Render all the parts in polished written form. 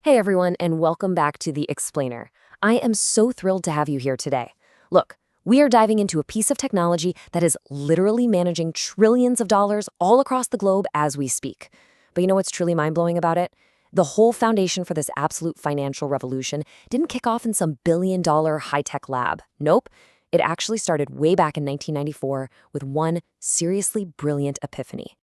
Hey everyone, and welcome back to The Explainer. I am so thrilled to have you here today. Look, we are diving into a piece of technology that is literally managing trillions of dollars all across the globe as we speak. But you know what's truly mind-blowing about it? The whole foundation for this absolute financial revolution didn't kick off in some billion-dollar high-tech lab. Nope. It actually started way back in 1994 with one seriously brilliant epiphany.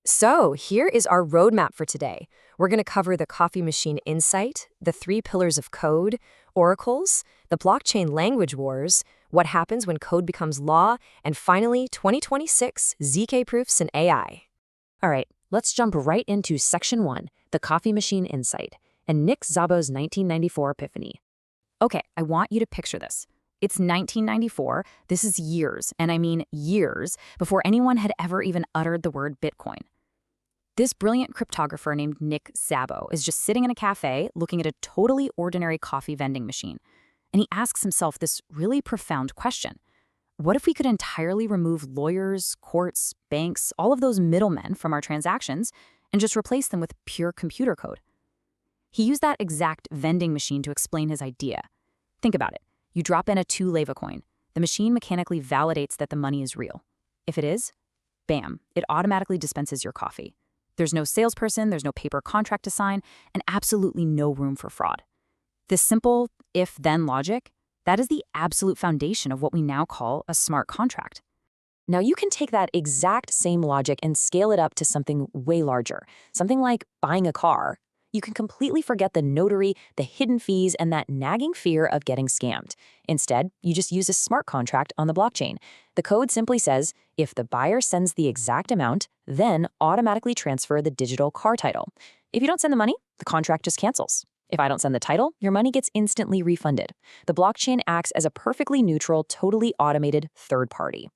So here is our roadmap for today. We're going to cover the coffee machine insight, the 3 pillars of code, oracles, the blockchain language wars, what happens when code becomes law, and finally, 2026 ZK proofs and AI. All right, let's jump right into Section 1, the coffee machine insight, and Nick Szabo's 1994 epiphany. Okay, I want you to picture this. It's 1994. This is years, and I mean years, before anyone had ever even uttered the word Bitcoin. This brilliant cryptographer named Nick Szabo is just sitting in a cafe looking at a totally ordinary coffee vending machine. And he asks himself this really profound question. What if we could entirely remove lawyers, courts, banks, all of those middlemen from our transactions and just replace them with pure computer code? He used that exact vending machine to explain his idea. Think about it. You drop in a 2 leva coin. The machine mechanically validates that the money is real. If it is, bam, it automatically dispenses your coffee. There's no salesperson, there's no paper contract to sign, and absolutely no room for fraud. This simple if-then logic, that is the absolute foundation of what we now call a smart contract. Now you can take that exact same logic and scale it up to something way larger, something like buying a car. You can completely forget the notary, the hidden fees, and that nagging fear of getting scammed. Instead, you just use a smart contract on the blockchain. The code simply says, if the buyer sends the exact amount, then automatically transfer the digital car title. If you don't send the money, the contract just cancels. If I don't send the title, your money gets instantly refunded. The blockchain acts as a perfectly neutral, totally automated third party.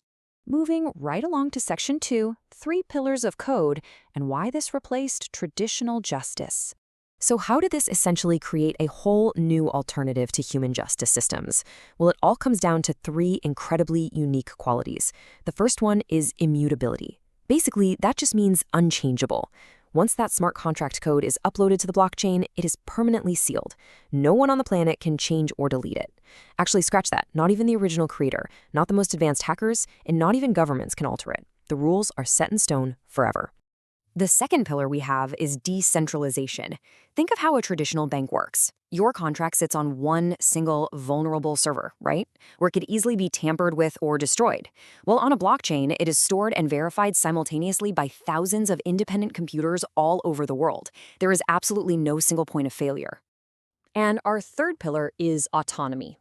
Moving right along to Section 2, 3 pillars of code, and why this replaced traditional justice. So how did this essentially create a whole new alternative to human justice systems? Well, it all comes down to 3 incredibly unique qualities. The first one is immutability. Basically, that just means unchangeable. Once that smart contract code is uploaded to the blockchain, it is permanently sealed. No one on the planet can change or delete it. Actually, scratch that. Not even the original creator, not the most advanced hackers, and not even governments can alter it. The rules are set in stone forever. The second pillar we have is decentralization. Think of how a traditional bank works. Your contract sits on one single vulnerable server, right? Where it could easily be tampered with or destroyed. Well, on a blockchain, it is stored and verified simultaneously by thousands of independent computers all over the world. There is absolutely no single point of failure. And our third pillar is autonomy.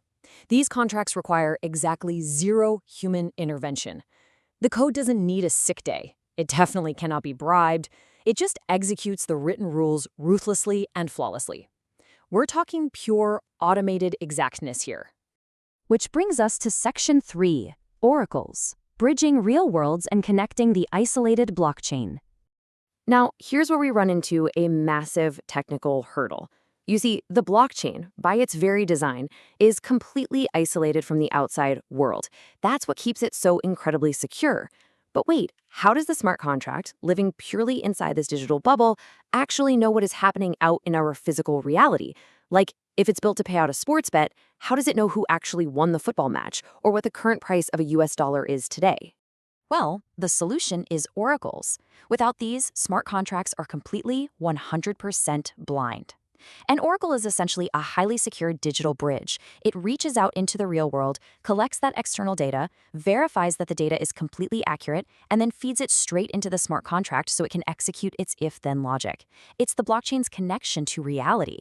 These contracts require exactly 0 human intervention. The code doesn't need a sick day. It definitely cannot be bribed. It just executes the written rules ruthlessly and flawlessly. We're talking pure automated exactness here. Which brings us to Section 3, oracles, bridging real worlds and connecting the isolated blockchain. Now, here's where we run into a massive technical hurdle. You see, the blockchain, by its very design, is completely isolated from the outside world. That's what keeps it so incredibly secure. But wait, how does the smart contract, living purely inside this digital bubble, actually know what is happening out in our physical reality? Like, if it's built to pay out a sports bet, how does it know who actually won the football match, or what the current price of a US dollar is today? Well, the solution is oracles. Without these, smart contracts are completely 100% blind. An oracle is essentially a highly secure digital bridge. It reaches out into the real world, collects that external data, verifies that the data is completely accurate, and then feeds it straight into the smart contract so it can execute its if-then logic. It's the blockchain's connection to reality.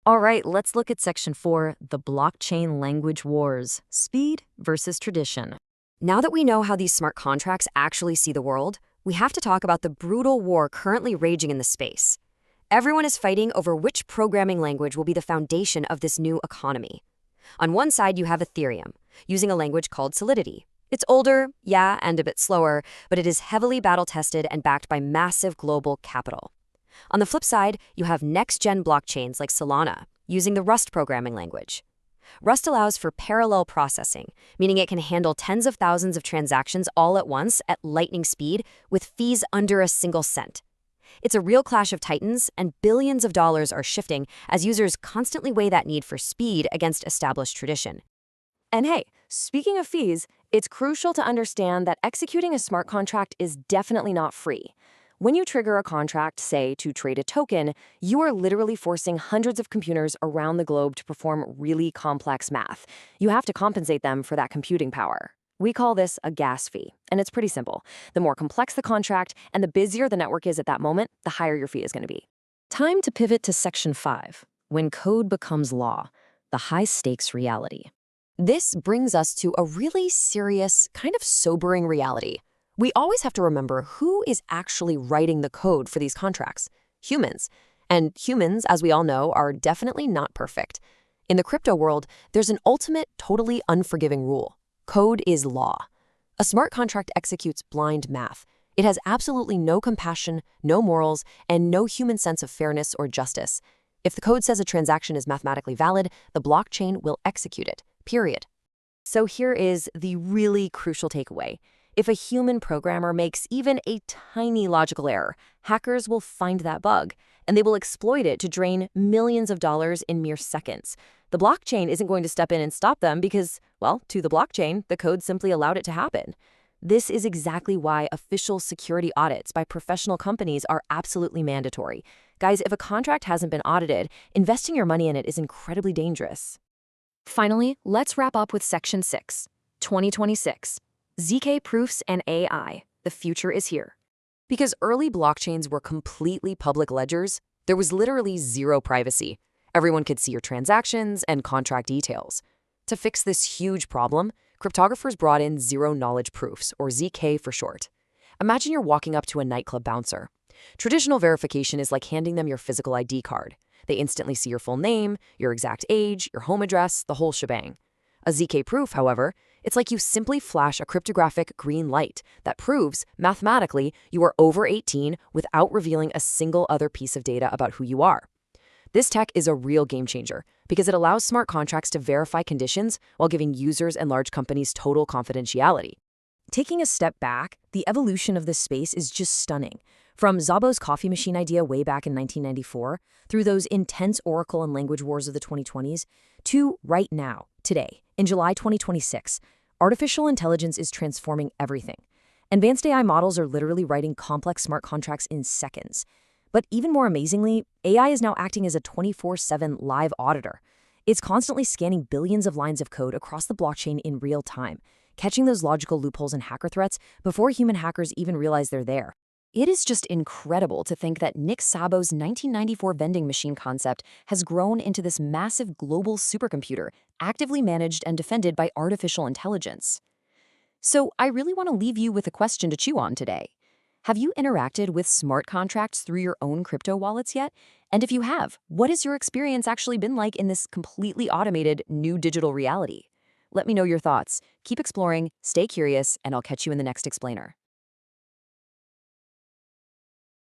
All right, let's look at Section 4, the blockchain language wars, speed versus tradition. Now that we know how these smart contracts actually see the world, we have to talk about the brutal war currently raging in the space. Everyone is fighting over which programming language will be the foundation of this new economy. On one side, you have Ethereum, using a language called Solidity. It's older, yeah, and a bit slower, but it is heavily battle-tested and backed by massive global capital. On the flip side, you have next-gen blockchains like Solana, using the Rust programming language. Rust allows for parallel processing, meaning it can handle tens of thousands of transactions all at once at lightning speed with fees under a single cent. It's a real clash of titans, and billions of dollars are shifting as users constantly weigh that need for speed against established tradition. And hey, speaking of fees, it's crucial to understand that executing a smart contract is definitely not free. When you trigger a contract, say, to trade a token, you are literally forcing hundreds of computers around the globe to perform really complex math. You have to compensate them for that computing power. We call this a gas fee, and it's pretty simple. The more complex the contract and the busier the network is at that moment, the higher your fee is going to be. Time to pivot to Section 5, when code becomes law, the high-stakes reality. This brings us to a really serious, kind of sobering reality. We always have to remember who is actually writing the code for these contracts. Humans. And humans, as we all know, are definitely not perfect. In the crypto world, there's an ultimate, totally unforgiving rule. Code is law. A smart contract executes blind math. It has absolutely no compassion, no morals, and no human sense of fairness or justice. If the code says a transaction is mathematically valid, the blockchain will execute it, period. So here is the really crucial takeaway. If a human programmer makes even a tiny logical error, hackers will find that bug, and they will exploit it to drain millions of dollars in mere seconds. The blockchain isn't going to step in and stop them because, well, to the blockchain, the code simply allowed it to happen. This is exactly why official security audits by professional companies are absolutely mandatory. Guys, if a contract hasn't been audited, investing your money in it is incredibly dangerous. Finally, let's wrap up with Section 6, 2026. ZK proofs and AI, the future is here. Because early blockchains were completely public ledgers, there was literally zero privacy. Everyone could see your transactions and contract details. To fix this huge problem, cryptographers brought in zero-knowledge proofs, or ZK for short. Imagine you're walking up to a nightclub bouncer. Traditional verification is like handing them your physical ID card. They instantly see your full name, your exact age, your home address, the whole shebang. A ZK proof, however, it's like you simply flash a cryptographic green light that proves, mathematically, you are over 18 without revealing a single other piece of data about who you are. This tech is a real game changer because it allows smart contracts to verify conditions while giving users and large companies total confidentiality. Taking a step back, the evolution of this space is just stunning. From Szabo's coffee machine idea way back in 1994, through those intense Oracle and language wars of the 2020s, to right now, today, in July 2026, artificial intelligence is transforming everything. Advanced AI models are literally writing complex smart contracts in seconds. But even more amazingly, AI is now acting as a 24/7 live auditor. It's constantly scanning billions of lines of code across the blockchain in real time, catching those logical loopholes and hacker threats before human hackers even realize they're there. It is just incredible to think that Nick Szabo's 1994 vending machine concept has grown into this massive global supercomputer, actively managed and defended by artificial intelligence. So I really want to leave you with a question to chew on today. Have you interacted with smart contracts through your own crypto wallets yet? And if you have, what has your experience actually been like in this completely automated new digital reality? Let me know your thoughts. Keep exploring, stay curious, and I'll catch you in the next explainer.